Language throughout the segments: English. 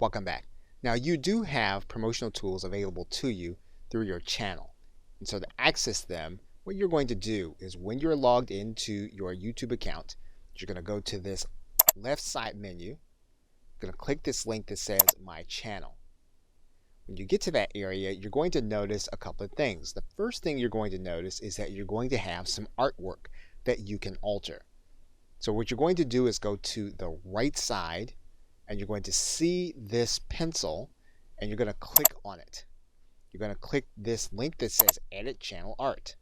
Welcome back. Now you do have promotional tools available to you through your channel. And so to access them, what you're going to do is when you're logged into your YouTube account, you're going to go to this left side menu. You're going to click this link that says My Channel. When you get to that area, you're going to notice a couple of things. The first thing you're going to notice is that you're going to have some artwork that you can alter. So what you're going to do is go to the right side and you're going to see this pencil and you're going to click on it. You're going to click this link that says Edit Channel Art.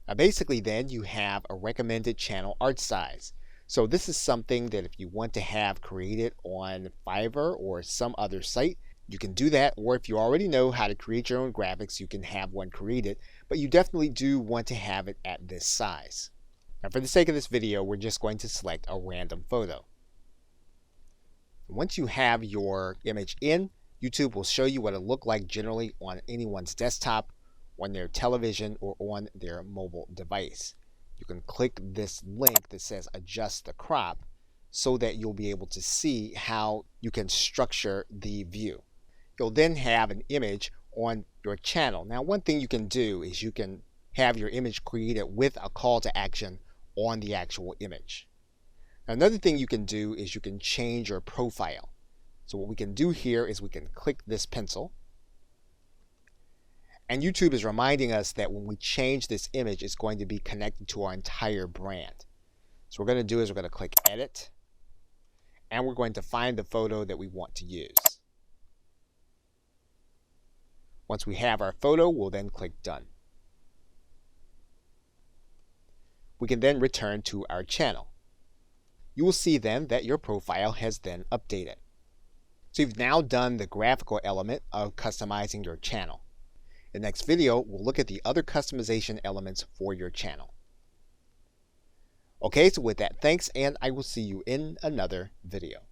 Now basically then you have a recommended channel art size. So this is something that if you want to have created on Fiverr or some other site, you can do that, or if you already know how to create your own graphics, you can have one created, but you definitely do want to have it at this size. Now for the sake of this video, we're just going to select a random photo. Once you have your image in, YouTube will show you what it looked like generally on anyone's desktop, on their television, or on their mobile device. You can click this link that says Adjust the Crop so that you'll be able to see how you can structure the view. You'll then have an image on your channel. Now one thing you can do is you can have your image created with a call to action on the actual image. Now, another thing you can do is you can change your profile. So what we can do here is we can click this pencil. And YouTube is reminding us that when we change this image, it's going to be connected to our entire brand. So what we're going to do is we're going to click Edit. And we're going to find the photo that we want to use. Once we have our photo, we'll then click Done. We can then return to our channel. You will see then that your profile has then updated. So you've now done the graphical element of customizing your channel. In the next video, we'll look at the other customization elements for your channel. Okay, so with that, thanks, and I will see you in another video.